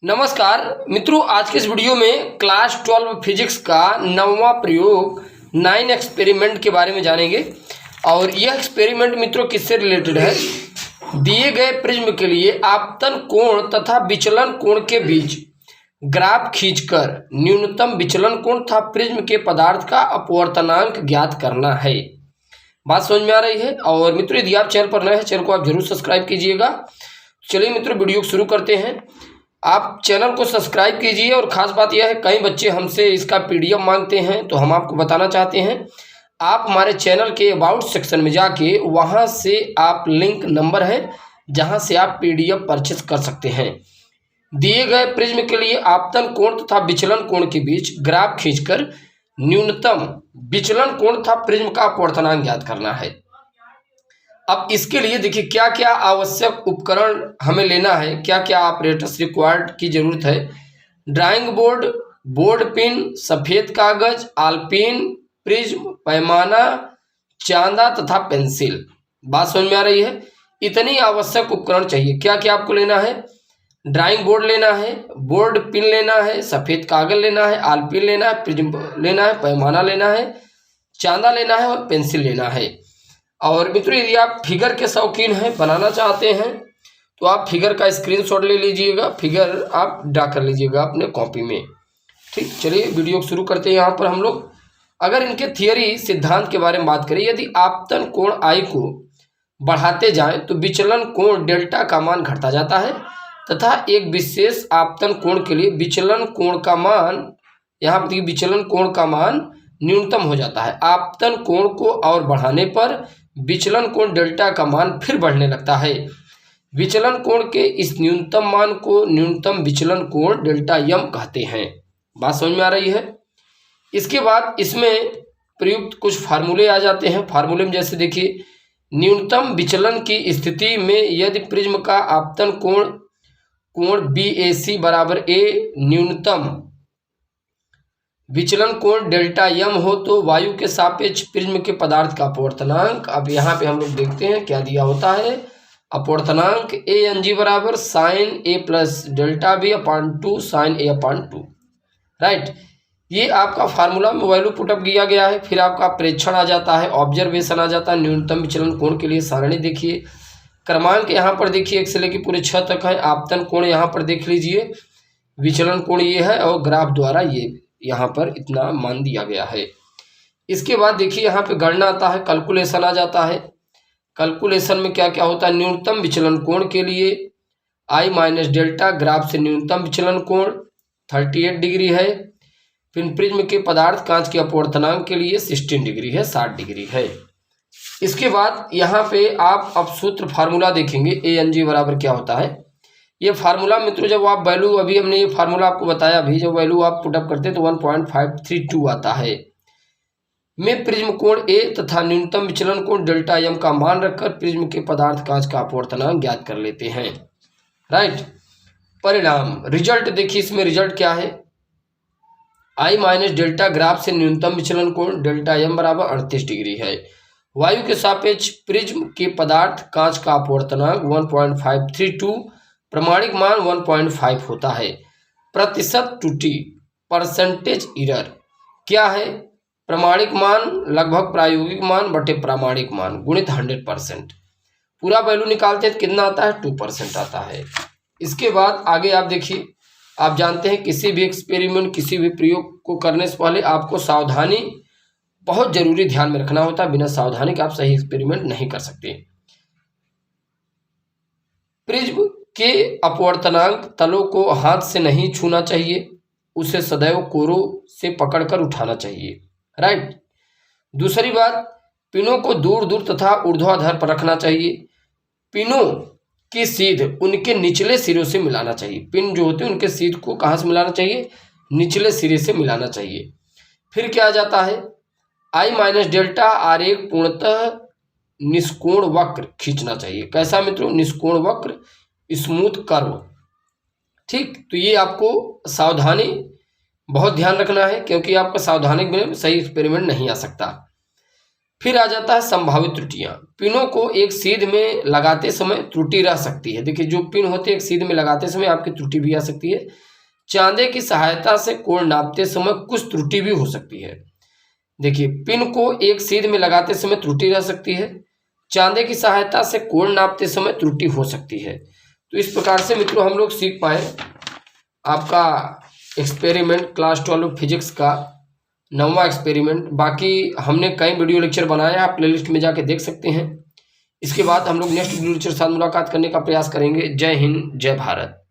नमस्कार मित्रों, आज के इस वीडियो में क्लास 12 फिजिक्स का 9वां प्रयोग 9 एक्सपेरिमेंट के बारे में जानेंगे। और यह एक्सपेरिमेंट मित्रों किससे रिलेटेड है? दिए गए प्रिज्म के लिए आपतन कोण तथा विचलन कोण के बीच ग्राफ खींचकर न्यूनतम विचलन कोण तथा प्रिज्म के पदार्थ का अपवर्तनांक ज्ञात करना है। बात समझ में आ रही है? और मित्रों, यदि आप चैनल पर नए हैं, चैनल को आप जरूर सब्सक्राइब कीजिएगा। चलिए मित्रों, वीडियो को शुरू करते हैं। आप चैनल को सब्सक्राइब कीजिए। और ख़ास बात यह है, कई बच्चे हमसे इसका पीडीएफ मांगते हैं, तो हम आपको बताना चाहते हैं, आप हमारे चैनल के अबाउट सेक्शन में जाके वहां से आप लिंक नंबर है जहां से आप पीडीएफ परचेस कर सकते हैं। दिए गए प्रिज्म के लिए आपतन कोण तथा विचलन कोण के बीच ग्राफ खींचकर न्यूनतम विचलन कोण तथा प्रिज्म का अपवर्तनांक ज्ञात करना है। अब इसके लिए देखिए क्या क्या आवश्यक उपकरण हमें लेना है, क्या क्या ऑपरेटर्स रिक्वायर्ड की जरूरत है। ड्राइंग बोर्ड, बोर्ड पिन, सफ़ेद कागज, आलपीन, प्रिज्म, पैमाना, चांदा तथा पेंसिल। बात समझ में आ रही है? इतनी आवश्यक उपकरण चाहिए। क्या क्या आपको लेना है? ड्राइंग बोर्ड लेना है, बोर्ड पिन लेना है, सफ़ेद कागज लेना है, आलपीन लेना है, प्रिज्म लेना है, पैमाना लेना है, चांदा लेना है और पेंसिल लेना है। और मित्रों, यदि आप फिगर के शौकीन हैं, बनाना चाहते हैं, तो आप फिगर का स्क्रीनशॉट ले लीजिएगा, फिगर आप ड्रा कर लीजिएगा अपने कॉपी में। ठीक, चलिए वीडियो शुरू करते हैं। यहाँ पर हम लोग अगर इनके थियरी सिद्धांत के बारे में बात करें, यदि आपतन कोण आई को बढ़ाते जाएं तो विचलन कोण डेल्टा का मान घटता जाता है तथा एक विशेष आपतन कोण के लिए विचलन कोण का मान, यहाँ पर विचलन कोण का मान न्यूनतम हो जाता है। आपतन कोण को और बढ़ाने पर विचलन कोण डेल्टा का मान फिर बढ़ने लगता है। विचलन कोण के इस न्यूनतम मान को न्यूनतम विचलन कोण डेल्टा यम कहते हैं। बात समझ में आ रही है? इसके बाद इसमें प्रयुक्त कुछ फार्मूले आ जाते हैं। फार्मूले में जैसे देखिए, न्यूनतम विचलन की स्थिति में यदि प्रिज्म का आपतन कोण BAC बराबर A, न्यूनतम विचलन कोण डेल्टा यम हो, तो वायु के सापेक्ष प्रिज्म के पदार्थ का अपवर्तनांक, अब यहाँ पे हम लोग देखते हैं क्या दिया होता है। अपवर्तनांक ANG बराबर sine A plus delta B upon 2 sine A upon 2। Right, ये आपका फार्मूला में वैल्यू पुटअप किया गया है। फिर आपका प्रेक्षण आ जाता है, ऑब्जर्वेशन आ जाता है। न्यूनतम विचलन कोण के लिए सारणी देखिए, क्रमांक यहाँ पर देखिए 1 से लेकर पूरे 6 तक है। आपतन कोण यहाँ पर देख लीजिए, विचलन कोण ये है और ग्राफ द्वारा ये यहाँ पर इतना मान दिया गया है। इसके बाद देखिए यहाँ पे गणना आता है, कैलकुलेशन आ जाता है। कैलकुलेशन में क्या क्या होता है? न्यूनतम विचलन कोण के लिए I माइनस डेल्टा, ग्राफ से न्यूनतम विचलन कोण 38 डिग्री है। फिर प्रिज्म के पदार्थ कांच के अपवर्तनांक के लिए 16 डिग्री है, 60 डिग्री है। इसके बाद यहाँ पे आप अब सूत्र फार्मूला देखेंगे, ANG बराबर क्या होता है। ये फार्मूला मित्रों, जब आप वैल्यू, अभी हमने ये फार्मूला आपको बताया, अभी जब वैल्यू आप पुटअप करते हैं तो 1.532 आता है। में प्रिज्म कोण A तथा न्यूनतम विचलन कोण डेल्टा यम का मान रखकर प्रिज्म के पदार्थ कांच का अपवर्तनांक ज्ञात कर लेते हैं। राइट, परिणाम रिजल्ट देखिए, इसमें रिजल्ट क्या है? I माइनस डेल्टा, ग्राफ से न्यूनतम विचलन कोण डेल्टा यम बराबर 38 डिग्री है। वायु के सापेक्ष प्रिज्म के पदार्थ कांच का अपवर्तनांक 1.532, प्रमाणिक मान 1.5 होता है। प्रतिशत त्रुटि, परसेंटेज एरर क्या है? प्रमाणिक मान लगभग प्रायोगिक मान बटे प्रामाणिक मान गुणित 100%। पूरा वैल्यू निकालते हैं तो कितना आता है? 2% आता है। इसके बाद आगे आप देखिए, आप जानते हैं किसी भी एक्सपेरिमेंट, किसी भी प्रयोग को करने से पहले आपको सावधानी बहुत जरूरी ध्यान में रखना होता है। बिना सावधानी के आप सही एक्सपेरिमेंट नहीं कर सकते। प्रिज्म के अपवर्तनांक तलों को हाथ से नहीं छूना चाहिए, उसे सदैव कोरों से पकड़कर उठाना चाहिए। राइट, दूसरी बात, पिनों को दूर दूर तथा ऊर्ध्वाधर पर रखना चाहिए। पिनों की सीध उनके निचले सिरों से मिलाना चाहिए। पिन जो होते हैं उनके सीध को कहाँ से मिलाना चाहिए? निचले सिरे से मिलाना चाहिए। फिर क्या आ जाता है? I माइनस डेल्टा आरेख पूर्णतः निष्कोण वक्र खींचना चाहिए। कैसा मित्रों? निष्कोण वक्र, स्मूथ कर्व। ठीक, तो ये आपको सावधानी बहुत ध्यान रखना है, क्योंकि आपका सावधानी में सही एक्सपेरिमेंट नहीं आ सकता। फिर आ जाता है संभावित त्रुटियां। पिनों को एक सीध में लगाते समय त्रुटि रह सकती है। देखिए, जो पिन होते हैं एक सीध में लगाते समय आपकी त्रुटि भी आ सकती है। चांदे की सहायता से कोण नापते समय कुछ त्रुटि भी हो सकती है। देखिए, पिन को एक सीध में लगाते समय त्रुटि रह सकती है। चांदे की सहायता से कोण नापते समय त्रुटि हो सकती है। तो इस प्रकार से मित्रों हम लोग सीख पाए आपका एक्सपेरिमेंट क्लास 12 फिजिक्स का 9वां एक्सपेरिमेंट। बाकी हमने कई वीडियो लेक्चर बनाए हैं, आप प्लेलिस्ट में जाके देख सकते हैं। इसके बाद हम लोग नेक्स्ट वीडियो लेक्चर के साथ मुलाकात करने का प्रयास करेंगे। जय हिंद, जय भारत।